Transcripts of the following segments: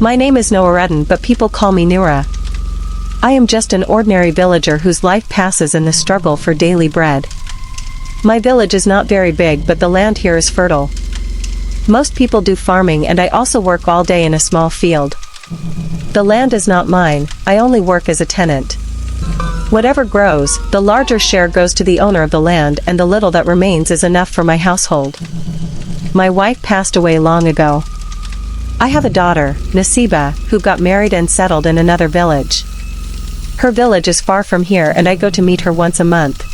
My name is Noaredin, but people call me Nura. I am just an ordinary villager whose life passes in the struggle for daily bread. My village is not very big, but the land here is fertile. Most people do farming, and I also work all day in a small field. The land is not mine, I only work as a tenant. Whatever grows, the larger share goes to the owner of the land, and the little that remains is enough for my household. My wife passed away long ago. I have a daughter, Nasiba, who got married and settled in another village. Her village is far from here, and I go to meet her once a month.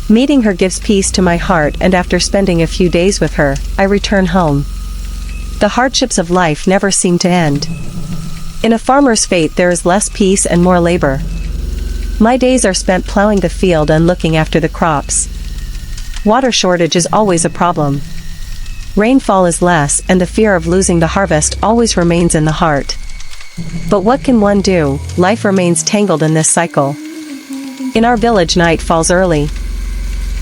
Meeting her gives peace to my heart, and after spending a few days with her, I return home. The hardships of life never seem to end. In a farmer's fate there is less peace and more labor. My days are spent plowing the field and looking after the crops. Water shortage is always a problem. Rainfall is less, and the fear of losing the harvest always remains in the heart. But what can one do? Life remains tangled in this cycle. In our village, night falls early.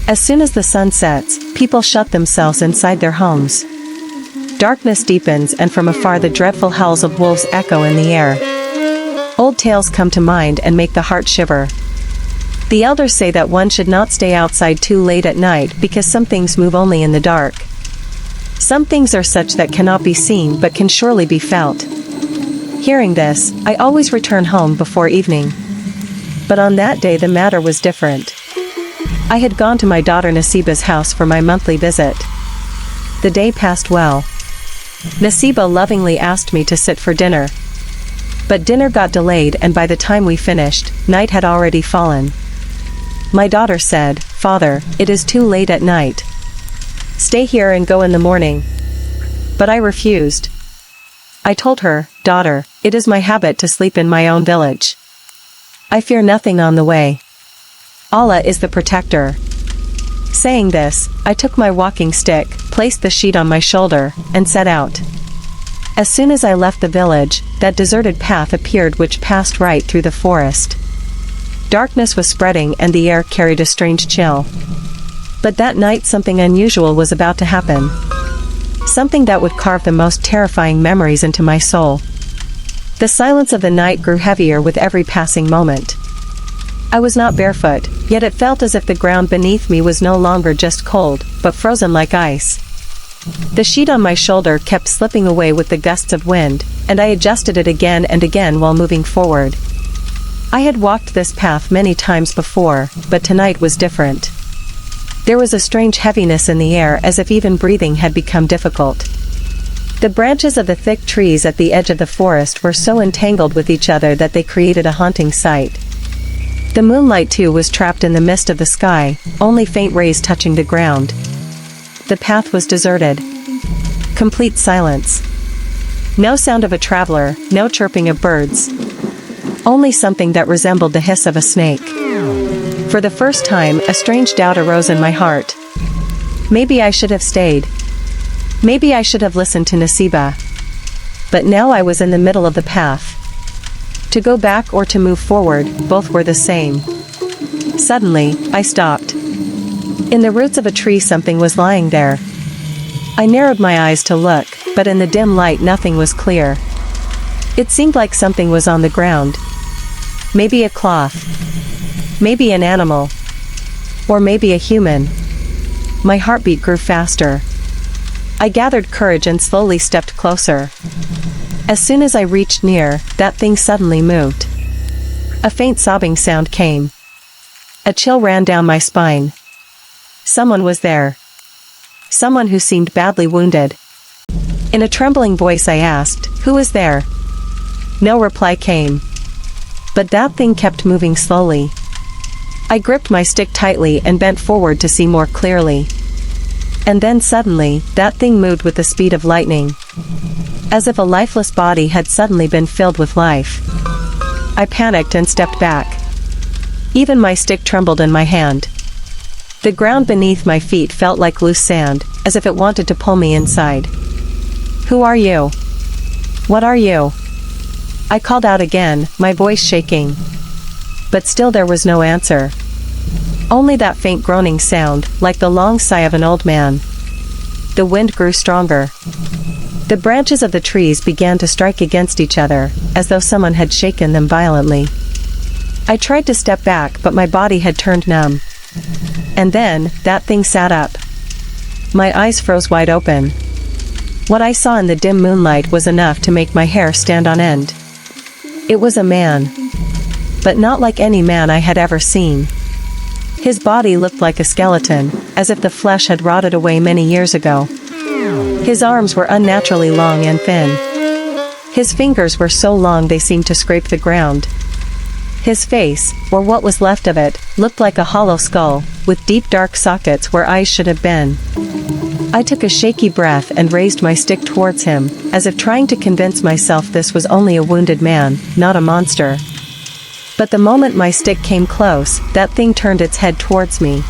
As soon as the sun sets, people shut themselves inside their homes. Darkness deepens, and from afar the dreadful howls of wolves echo in the air. Old tales come to mind and make the heart shiver. The elders say that one should not stay outside too late at night because some things move only in the dark. Some things are such that cannot be seen but can surely be felt. Hearing this, I always return home before evening. But on that day the matter was different. I had gone to my daughter Nasiba's house for my monthly visit. The day passed well. Nasiba lovingly asked me to sit for dinner. But dinner got delayed, and by the time we finished, night had already fallen. My daughter said, "Father, it is too late at night. Stay here and go in the morning." But I refused. I told her, "Daughter, it is my habit to sleep in my own village. I fear nothing on the way. Allah is the protector." Saying this, I took my walking stick, placed the sheet on my shoulder, and set out. As soon as I left the village, that deserted path appeared which passed right through the forest. Darkness was spreading and the air carried a strange chill. But that night something unusual was about to happen. Something that would carve the most terrifying memories into my soul. The silence of the night grew heavier with every passing moment. I was not barefoot, yet it felt as if the ground beneath me was no longer just cold, but frozen like ice. The sheet on my shoulder kept slipping away with the gusts of wind, and I adjusted it again and again while moving forward. I had walked this path many times before, but tonight was different. There was a strange heaviness in the air, as if even breathing had become difficult. The branches of the thick trees at the edge of the forest were so entangled with each other that they created a haunting sight. The moonlight too was trapped in the mist of the sky, only faint rays touching the ground. The path was deserted. Complete silence. No sound of a traveler, no chirping of birds. Only something that resembled the hiss of a snake. For the first time, a strange doubt arose in my heart. Maybe I should have stayed. Maybe I should have listened to Nasiba. But now I was in the middle of the path. To go back or to move forward, both were the same. Suddenly, I stopped. In the roots of a tree something was lying there. I narrowed my eyes to look, but in the dim light nothing was clear. It seemed like something was on the ground. Maybe a cloth. Maybe an animal. Or maybe a human. My heartbeat grew faster. I gathered courage and slowly stepped closer. As soon as I reached near, that thing suddenly moved. A faint sobbing sound came. A chill ran down my spine. Someone was there. Someone who seemed badly wounded. In a trembling voice I asked, "Who is there?" No reply came. But that thing kept moving slowly. I gripped my stick tightly and bent forward to see more clearly. And then suddenly, that thing moved with the speed of lightning. As if a lifeless body had suddenly been filled with life. I panicked and stepped back. Even my stick trembled in my hand. The ground beneath my feet felt like loose sand, as if it wanted to pull me inside. "Who are you? What are you?" I called out again, my voice shaking. But still there was no answer. Only that faint groaning sound, like the long sigh of an old man. The wind grew stronger. The branches of the trees began to strike against each other, as though someone had shaken them violently. I tried to step back, but my body had turned numb. And then, that thing sat up. My eyes froze wide open. What I saw in the dim moonlight was enough to make my hair stand on end. It was a man. But not like any man I had ever seen. His body looked like a skeleton, as if the flesh had rotted away many years ago. His arms were unnaturally long and thin. His fingers were so long they seemed to scrape the ground. His face, or what was left of it, looked like a hollow skull, with deep dark sockets where eyes should have been. I took a shaky breath and raised my stick towards him, as if trying to convince myself this was only a wounded man, not a monster. But the moment my stick came close, that thing turned its head towards me.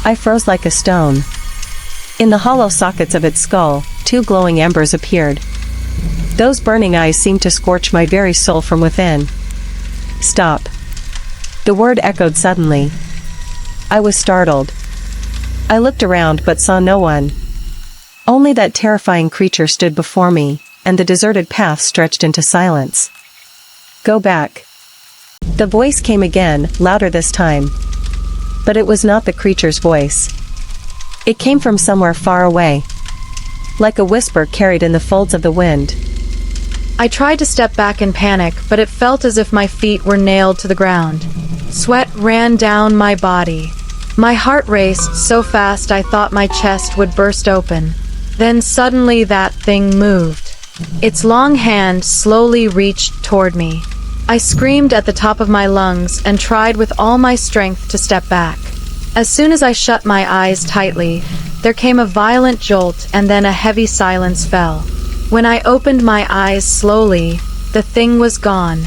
I froze like a stone. In the hollow sockets of its skull, 2 glowing embers appeared. Those burning eyes seemed to scorch my very soul from within. Stop. The word echoed suddenly. I was startled. I looked around but saw no one. Only that terrifying creature stood before me, and the deserted path stretched into silence. Go back. The voice came again, louder this time. But it was not the creature's voice. It came from somewhere far away. Like a whisper carried in the folds of the wind. I tried to step back in panic, but it felt as if my feet were nailed to the ground. Sweat ran down my body. My heart raced so fast I thought my chest would burst open. Then suddenly that thing moved. Its long hand slowly reached toward me. I screamed at the top of my lungs and tried with all my strength to step back. As soon as I shut my eyes tightly, there came a violent jolt and then a heavy silence fell. When I opened my eyes slowly, the thing was gone.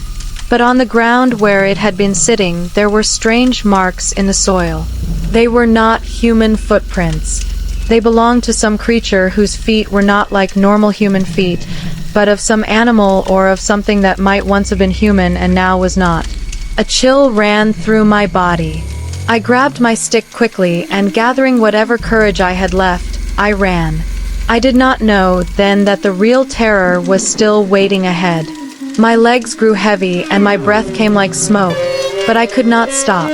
But on the ground where it had been sitting, there were strange marks in the soil. They were not human footprints. They belonged to some creature whose feet were not like normal human feet, but of some animal or of something that might once have been human and now was not. A chill ran through my body. I grabbed my stick quickly and, gathering whatever courage I had left, I ran. I did not know then that the real terror was still waiting ahead. My legs grew heavy and my breath came like smoke, but I could not stop.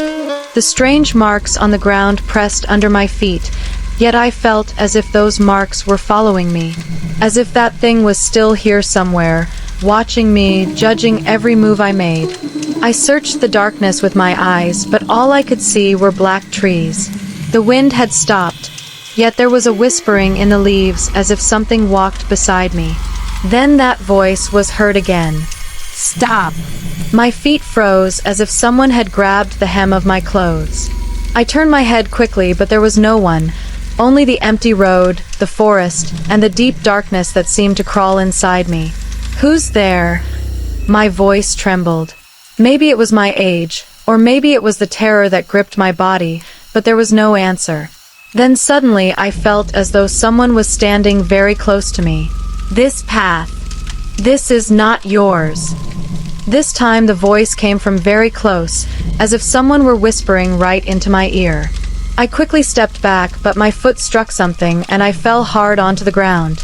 The strange marks on the ground pressed under my feet, yet I felt as if those marks were following me, as if that thing was still here somewhere, watching me, judging every move I made. I searched the darkness with my eyes, but all I could see were black trees. The wind had stopped, yet there was a whispering in the leaves as if something walked beside me. Then that voice was heard again. Stop! My feet froze as if someone had grabbed the hem of my clothes. I turned my head quickly, but there was no one, only the empty road, the forest, and the deep darkness that seemed to crawl inside me. Who's there? My voice trembled. Maybe it was my age, or maybe it was the terror that gripped my body, but there was no answer. Then suddenly I felt as though someone was standing very close to me. This path. This is not yours. This time the voice came from very close, as if someone were whispering right into my ear. I quickly stepped back, but my foot struck something and I fell hard onto the ground.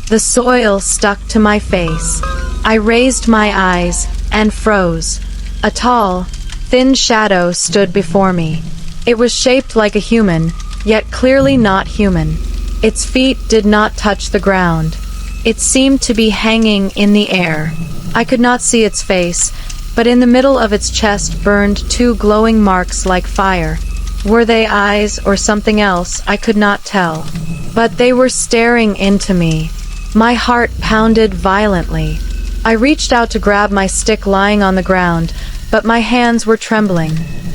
The soil stuck to my face. I raised my eyes and froze. A tall, thin shadow stood before me. It was shaped like a human, yet clearly not human. Its feet did not touch the ground. It seemed to be hanging in the air. I could not see its face, but in the middle of its chest burned 2 glowing marks like fire. Were they eyes or something else? I could not tell. But they were staring into me. My heart pounded violently. I reached out to grab my stick lying on the ground, but my hands were trembling.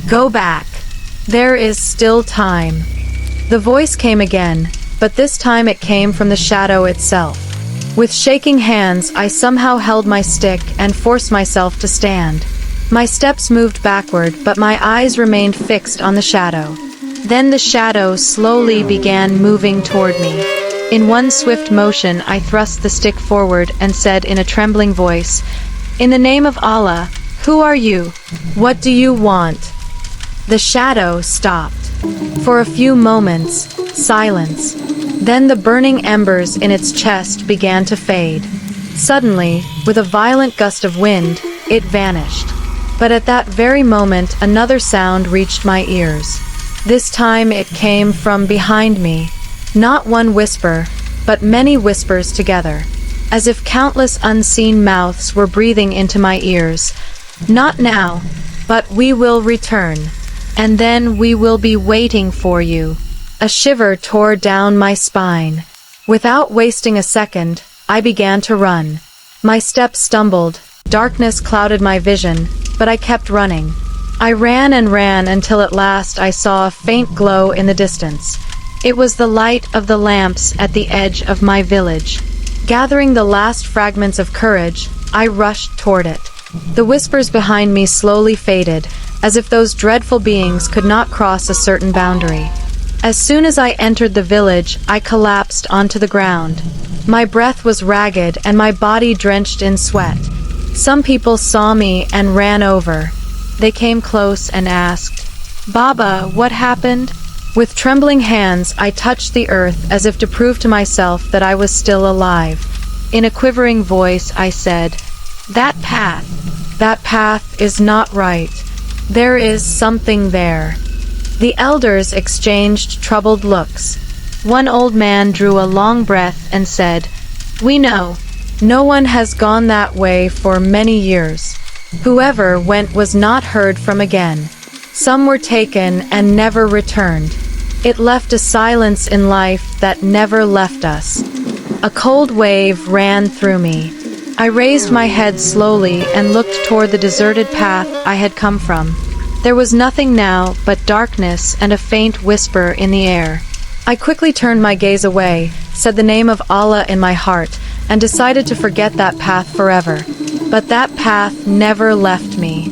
Go back. There is still time. The voice came again, but this time it came from the shadow itself. With shaking hands, I somehow held my stick and forced myself to stand. My steps moved backward, but my eyes remained fixed on the shadow. Then the shadow slowly began moving toward me. In one swift motion, I thrust the stick forward and said in a trembling voice, "In the name of Allah, who are you? What do you want?" The shadow stopped. For a few moments, silence. Then the burning embers in its chest began to fade. Suddenly, with a violent gust of wind, it vanished. But at that very moment another sound reached my ears. This time it came from behind me. Not one whisper, but many whispers together, as if countless unseen mouths were breathing into my ears. Not now, but we will return. And then we will be waiting for you. A shiver tore down my spine. Without wasting a second, I began to run. My steps stumbled, darkness clouded my vision, but I kept running. I ran and ran until at last I saw a faint glow in the distance. It was the light of the lamps at the edge of my village. Gathering the last fragments of courage, I rushed toward it. The whispers behind me slowly faded, as if those dreadful beings could not cross a certain boundary. As soon as I entered the village, I collapsed onto the ground. My breath was ragged and my body drenched in sweat. Some people saw me and ran over. They came close and asked, "Baba, what happened?" With trembling hands, I touched the earth as if to prove to myself that I was still alive. In a quivering voice, I said, that path is not right. There is something there." The elders exchanged troubled looks. One old man drew a long breath and said, "We know. No one has gone that way for many years. Whoever went was not heard from again. Some were taken and never returned. It left a silence in life that never left us." A cold wave ran through me. I raised my head slowly and looked toward the deserted path I had come from. There was nothing now but darkness and a faint whisper in the air. I quickly turned my gaze away, said the name of Allah in my heart, and decided to forget that path forever. But that path never left me.